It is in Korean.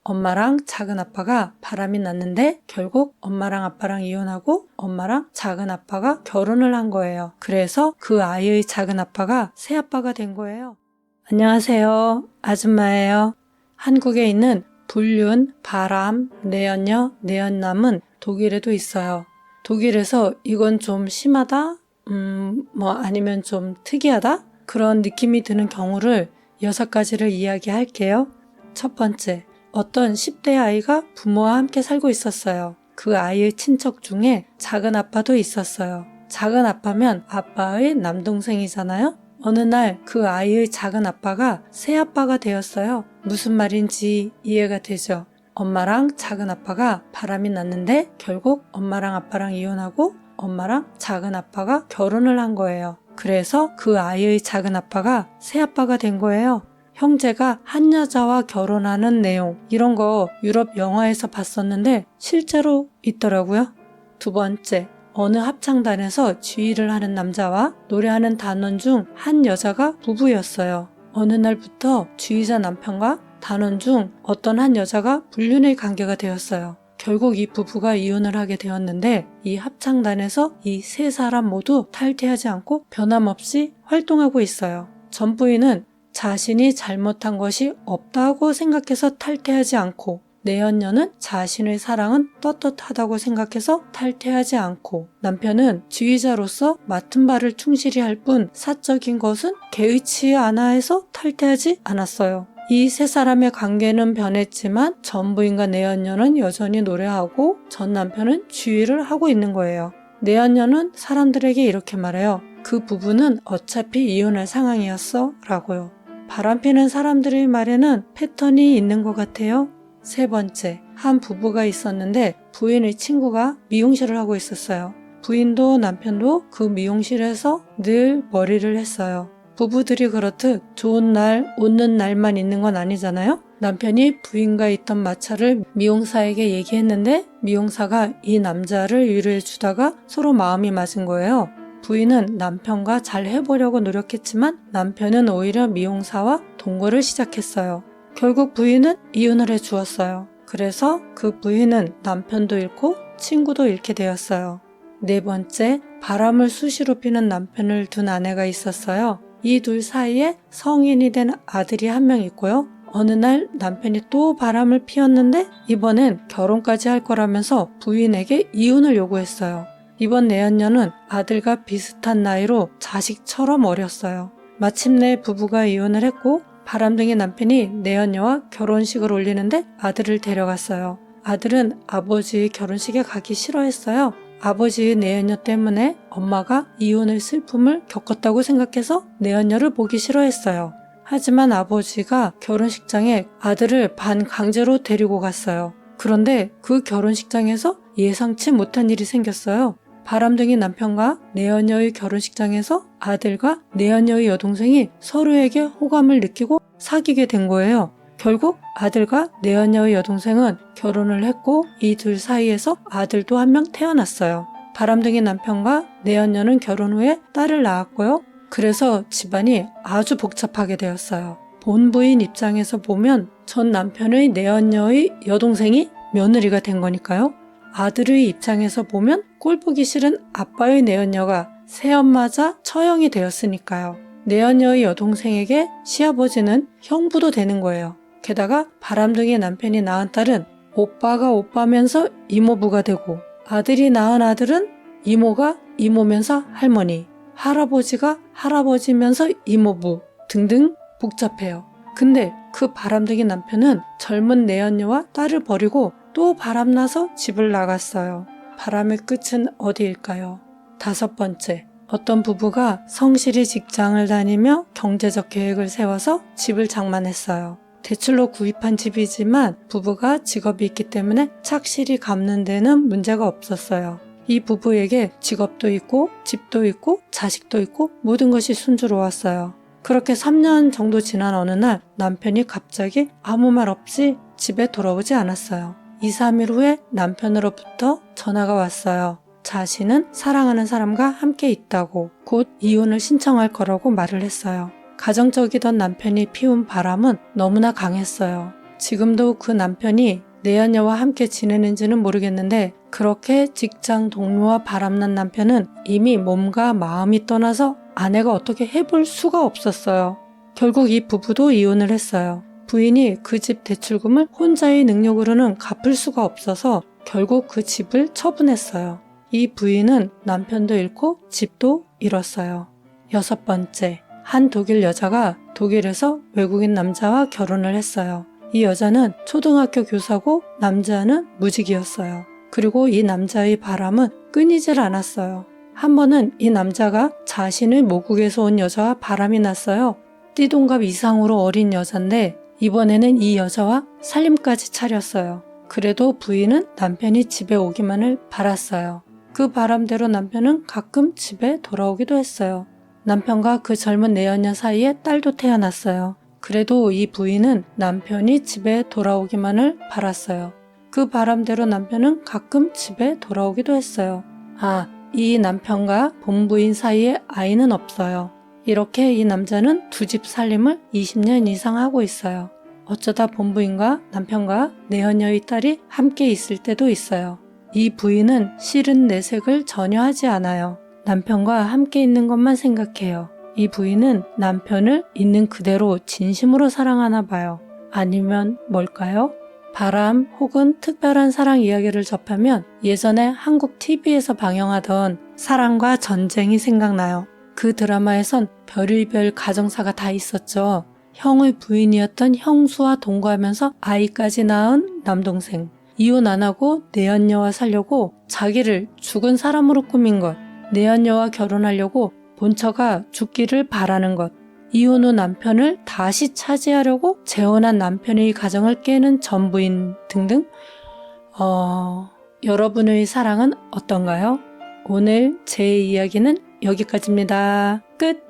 엄마랑 작은 아빠가 바람이 났는데 결국 엄마랑 아빠랑 이혼하고 엄마랑 작은 아빠가 결혼을 한 거예요. 그래서 그 아이의 작은 아빠가 새아빠가 된 거예요. 안녕하세요. 아줌마예요. 한국에 있는 불륜, 바람, 내연녀, 내연남은 독일에도 있어요. 독일에서 이건 좀 심하다? 아니면 좀 특이하다? 그런 느낌이 드는 경우를 6가지를 이야기할게요. 첫 번째, 어떤 10대 아이가 부모와 함께 살고 있었어요. 그 아이의 친척 중에 작은 아빠도 있었어요. 작은 아빠면 아빠의 남동생이잖아요. 어느 날 그 아이의 작은 아빠가 새아빠가 되었어요. 무슨 말인지 이해가 되죠? 엄마랑 작은 아빠가 바람이 났는데 결국 엄마랑 아빠랑 이혼하고 엄마랑 작은 아빠가 결혼을 한 거예요. 그래서 그 아이의 작은 아빠가 새아빠가 된 거예요. 형제가 한 여자와 결혼하는 내용, 이런 거 유럽 영화에서 봤었는데 실제로 있더라고요. 두 번째, 어느 합창단에서 지휘를 하는 남자와 노래하는 단원 중 한 여자가 부부였어요. 어느 날부터 지휘자 남편과 단원 중 어떤 한 여자가 불륜의 관계가 되었어요. 결국 이 부부가 이혼을 하게 되었는데 이 합창단에서 이 3사람 모두 탈퇴하지 않고 변함없이 활동하고 있어요. 전 부인은 자신이 잘못한 것이 없다고 생각해서 탈퇴하지 않고 내연녀는 자신의 사랑은 떳떳하다고 생각해서 탈퇴하지 않고 남편은 지휘자로서 맡은 바를 충실히 할 뿐 사적인 것은 개의치 않아 해서 탈퇴하지 않았어요. 이 3사람의 관계는 변했지만 전 부인과 내연녀는 여전히 노래하고 전 남편은 지휘를 하고 있는 거예요. 내연녀는 사람들에게 이렇게 말해요. 그 부부는 어차피 이혼할 상황이었어 라고요. 바람피는 사람들의 말에는 패턴이 있는 것 같아요. 세 번째, 한 부부가 있었는데 부인의 친구가 미용실을 하고 있었어요. 부인도 남편도 그 미용실에서 늘 머리를 했어요. 부부들이 그렇듯 좋은 날, 웃는 날만 있는 건 아니잖아요. 남편이 부인과 있던 마찰을 미용사에게 얘기했는데 미용사가 이 남자를 위로해 주다가 서로 마음이 맞은 거예요. 부인은 남편과 잘 해보려고 노력했지만 남편은 오히려 미용사와 동거를 시작했어요. 결국 부인은 이혼을 해주었어요. 그래서 그 부인은 남편도 잃고 친구도 잃게 되었어요. 네 번째, 바람을 수시로 피는 남편을 둔 아내가 있었어요. 이 둘 사이에 성인이 된 아들이 한 명 있고요. 어느 날 남편이 또 바람을 피웠는데 이번엔 결혼까지 할 거라면서 부인에게 이혼을 요구했어요. 이번 내연녀는 아들과 비슷한 나이로 자식처럼 어렸어요. 마침내 부부가 이혼을 했고 바람둥이 남편이 내연녀와 결혼식을 올리는데 아들을 데려갔어요. 아들은 아버지의 결혼식에 가기 싫어했어요. 아버지의 내연녀 때문에 엄마가 이혼의 슬픔을 겪었다고 생각해서 내연녀를 보기 싫어했어요. 하지만 아버지가 결혼식장에 아들을 반강제로 데리고 갔어요. 그런데 그 결혼식장에서 예상치 못한 일이 생겼어요. 바람둥이 남편과 내연녀의 결혼식장에서 아들과 내연녀의 여동생이 서로에게 호감을 느끼고 사귀게 된 거예요. 결국 아들과 내연녀의 여동생은 결혼을 했고 이 둘 사이에서 아들도 한 명 태어났어요. 바람둥이 남편과 내연녀는 결혼 후에 딸을 낳았고요. 그래서 집안이 아주 복잡하게 되었어요. 본부인 입장에서 보면 전 남편의 내연녀의 여동생이 며느리가 된 거니까요. 아들의 입장에서 보면 꼴보기 싫은 아빠의 내연녀가 새엄마자 처형이 되었으니까요. 내연녀의 여동생에게 시아버지는 형부도 되는 거예요. 게다가 바람둥이 남편이 낳은 딸은 오빠가 오빠면서 이모부가 되고 아들이 낳은 아들은 이모가 이모면서 할머니, 할아버지가 할아버지면서 이모부 등등 복잡해요. 근데 그 바람둥이 남편은 젊은 내연녀와 딸을 버리고 또 바람나서 집을 나갔어요. 바람의 끝은 어디일까요? 5번째, 어떤 부부가 성실히 직장을 다니며 경제적 계획을 세워서 집을 장만했어요. 대출로 구입한 집이지만 부부가 직업이 있기 때문에 착실히 갚는 데는 문제가 없었어요. 이 부부에게 직업도 있고 집도 있고 자식도 있고 모든 것이 순조로웠어요. 그렇게 3년 정도 지난 어느 날 남편이 갑자기 아무 말 없이 집에 돌아오지 않았어요. 2, 3일 후에 남편으로부터 전화가 왔어요. 자신은 사랑하는 사람과 함께 있다고 곧 이혼을 신청할 거라고 말을 했어요. 가정적이던 남편이 피운 바람은 너무나 강했어요. 지금도 그 남편이 내연녀와 함께 지내는지는 모르겠는데 그렇게 직장 동료와 바람난 남편은 이미 몸과 마음이 떠나서 아내가 어떻게 해볼 수가 없었어요. 결국 이 부부도 이혼을 했어요. 부인이 그 집 대출금을 혼자의 능력으로는 갚을 수가 없어서 결국 그 집을 처분했어요. 이 부인은 남편도 잃고 집도 잃었어요. 6번째, 한 독일 여자가 독일에서 외국인 남자와 결혼을 했어요. 이 여자는 초등학교 교사고 남자는 무직이었어요. 그리고 이 남자의 바람은 끊이질 않았어요. 한 번은 이 남자가 자신의 모국에서 온 여자와 바람이 났어요. 띠동갑 이상으로 어린 여잔데 이번에는 이 여자와 살림까지 차렸어요. 그래도 부인은 남편이 집에 오기만을 바랐어요. 그 바람대로 남편은 가끔 집에 돌아오기도 했어요. 남편과 그 젊은 내연녀 사이에 딸도 태어났어요. 그래도 이 부인은 남편이 집에 돌아오기만을 바랐어요. 그 바람대로 남편은 가끔 집에 돌아오기도 했어요. 이 남편과 본부인 사이에 아이는 없어요. 이렇게 이 남자는 두 집 살림을 20년 이상 하고 있어요. 어쩌다 본부인과 남편과 내연녀의 딸이 함께 있을 때도 있어요. 이 부인은 실은 내색을 전혀 하지 않아요. 남편과 함께 있는 것만 생각해요. 이 부인은 남편을 있는 그대로 진심으로 사랑하나 봐요. 아니면 뭘까요? 바람 혹은 특별한 사랑 이야기를 접하면 예전에 한국 TV에서 방영하던 사랑과 전쟁이 생각나요. 그 드라마에선 별의별 가정사가 다 있었죠. 형의 부인이었던 형수와 동거하면서 아이까지 낳은 남동생. 이혼 안 하고 내연녀와 살려고 자기를 죽은 사람으로 꾸민 것. 내연녀와 결혼하려고 본처가 죽기를 바라는 것. 이혼 후 남편을 다시 차지하려고 재혼한 남편의 가정을 깨는 전부인 등등. 여러분의 사랑은 어떤가요? 오늘 제 이야기는 여기까지입니다. 끝!